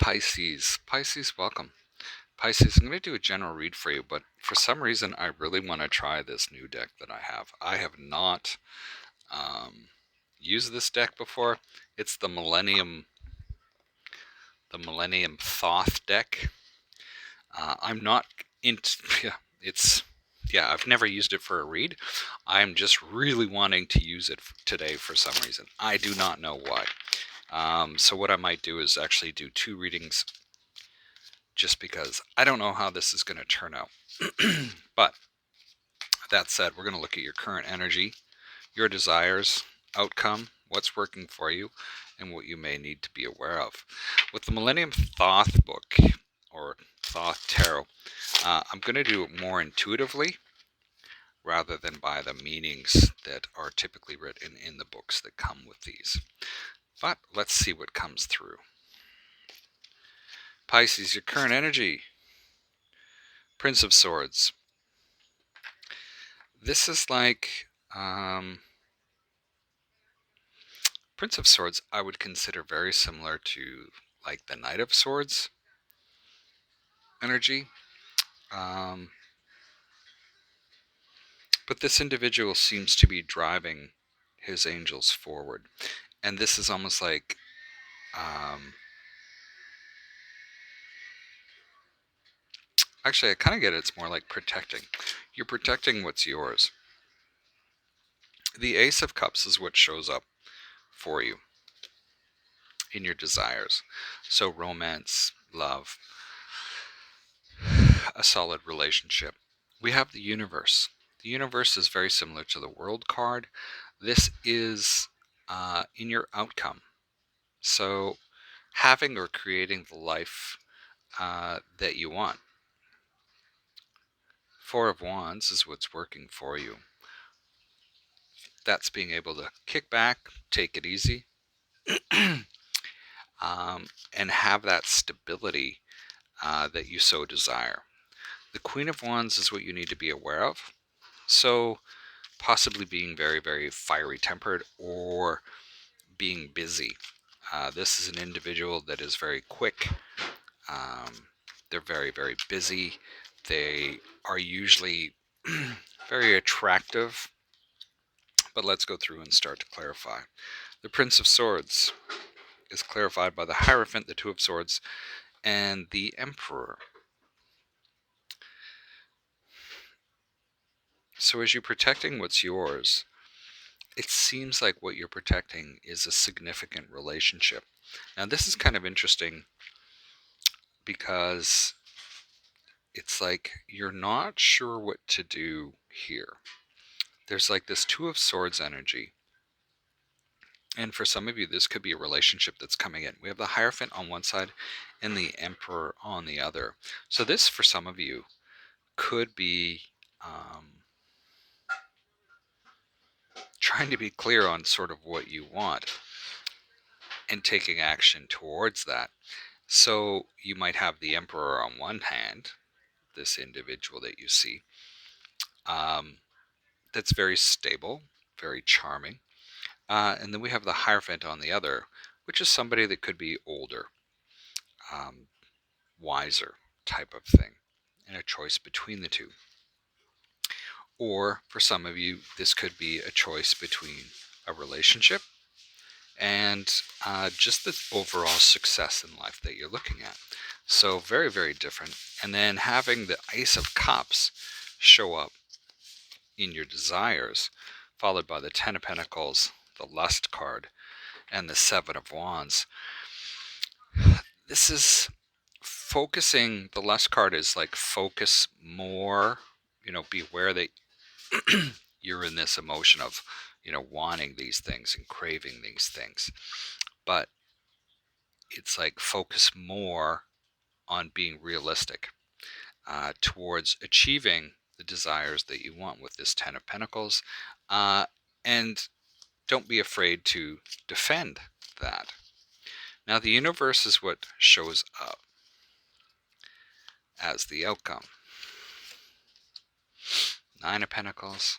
Pisces, welcome. Pisces, I'm going to do a general read for you, but for some reason, I really want to try this new deck that I have. I have not um, used this deck before. It's the Millennium Thoth deck. I'm not into. Yeah, I've never used it for a read. I'm just really wanting to use it today for some reason. I do not know why. So what I might do is actually do two readings just because I don't know how this is going to turn out. But that said, we're going to look at your current energy, your desires, outcome, what's working for you, and what you may need to be aware of. With the Millennium Thoth book, or Thoth Tarot, I'm going to do it more intuitively rather than by the meanings that are typically written in the books that come with these. But let's see what comes through. Pisces, your current energy. Prince of Swords. This is like Prince of Swords, I would consider very similar to like the Knight of Swords energy. But this individual seems to be driving his angels forward. And this is almost like actually, I kind of get it. It's more like protecting. You're protecting what's yours. The Ace of Cups is what shows up for you in your desires. So romance, love, a solid relationship. We have the universe. The universe is very similar to the world card. This is in your outcome. So having or creating the life that you want. Four of Wands is what's working for you. That's being able to kick back, take it easy, and have that stability that you so desire. The Queen of Wands is what you need to be aware of. So possibly being very, very fiery tempered or being busy. This is an individual that is very quick. They're very, very busy. They are usually very attractive. But let's go through and start to clarify. The Prince of Swords is clarified by the Hierophant, the Two of Swords, and the Emperor. So as you're protecting what's yours, it seems like what you're protecting is a significant relationship. Now this is kind of interesting because it's like you're not sure what to do here. There's like this Two of Swords energy. And for some of you, this could be a relationship that's coming in. We have the Hierophant on one side and the Emperor on the other. So this, for some of you, could be trying to be clear on sort of what you want and taking action towards that. So you might have the Emperor on one hand, this individual that you see, that's very stable, very charming. And then we have the Hierophant on the other, which is somebody that could be older, wiser type of thing, and a choice between the two. Or for some of you, this could be a choice between a relationship and just the overall success in life that you're looking at. So very, very different. And then having the Ace of Cups show up in your desires, followed by the Ten of Pentacles, the Lust card, and the Seven of Wands. This is focusing. The Lust card is like focus more, be aware that you're in this emotion of, wanting these things and craving these things. But it's like focus more on being realistic towards achieving the desires that you want with this Ten of Pentacles. And don't be afraid to defend that. Now, the universe is what shows up as the outcome. Nine of Pentacles,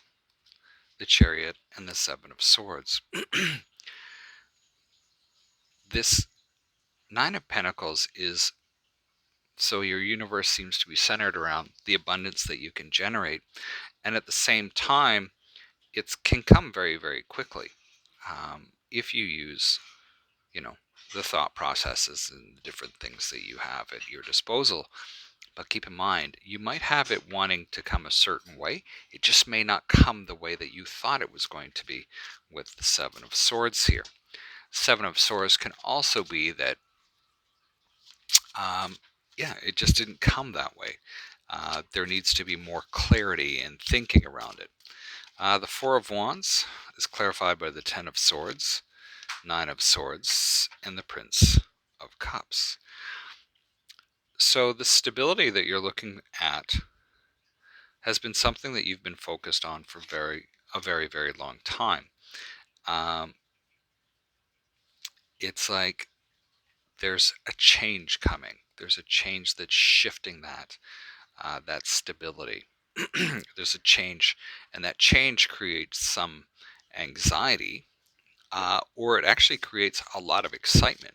the Chariot, and the Seven of Swords. This Nine of Pentacles is, so your universe seems to be centered around the abundance that you can generate. And at the same time, it can come very, very quickly if you use, you know, the thought processes and the different things that you have at your disposal. But keep in mind, you might have it wanting to come a certain way. It just may not come the way that you thought it was going to be with the Seven of Swords here. Seven of Swords can also be that, yeah, it just didn't come that way. There needs to be more clarity and thinking around it. The Four of Wands is clarified by the Ten of Swords, Nine of Swords, and the Prince of Cups. So the stability that you're looking at has been something that you've been focused on for a very, very long time. It's like there's a change coming. There's a change that's shifting that stability. There's a change, and that change creates some anxiety, or it actually creates a lot of excitement.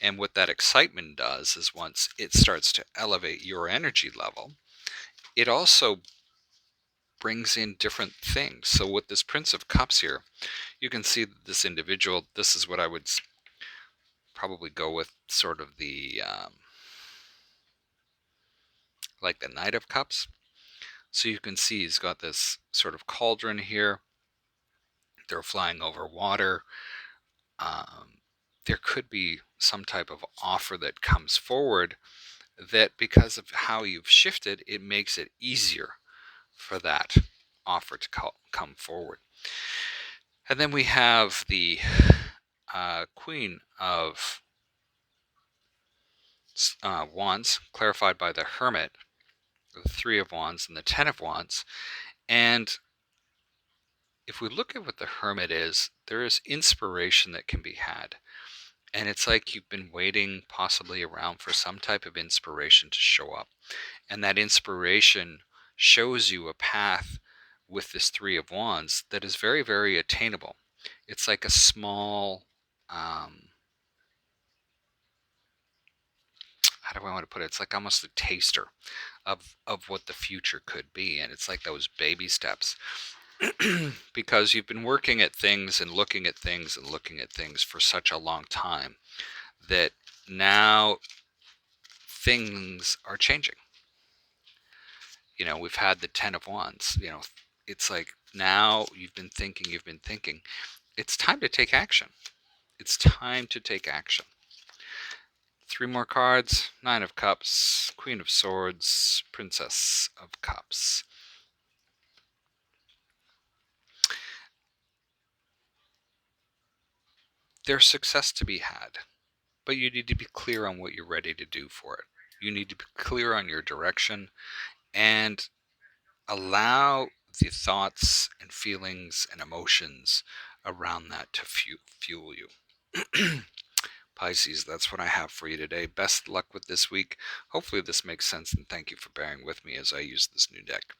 And what that excitement does is once it starts to elevate your energy level, it also brings in different things. So with this Prince of Cups here, you can see that this individual, this is what I would probably go with, sort of the like the Knight of Cups. So you can see he's got this sort of cauldron here. They're flying over water. There could be some type of offer that comes forward that, because of how you've shifted, it makes it easier for that offer to come forward. And then we have the Queen of Wands, clarified by the Hermit, the Three of Wands, and the Ten of Wands. And if we look at what the Hermit is, there is inspiration that can be had. And it's like you've been waiting possibly around for some type of inspiration to show up. And that inspiration shows you a path with this Three of Wands that is very, very attainable. It's like a small, how do I want to put it? It's like almost a taster of what the future could be. And it's like those baby steps. Because you've been working at things and looking at things and looking at things for such a long time that now things are changing. We've had the Ten of Wands. It's like now you've been thinking. It's time to take action. It's time to take action. Three more cards. Nine of Cups, Queen of Swords, Princess of Cups. There's success to be had, but you need to be clear on what you're ready to do for it. You need to be clear on your direction and allow the thoughts and feelings and emotions around that to fuel you. Pisces, that's what I have for you today. Best luck with this week. Hopefully this makes sense, and thank you for bearing with me as I use this new deck.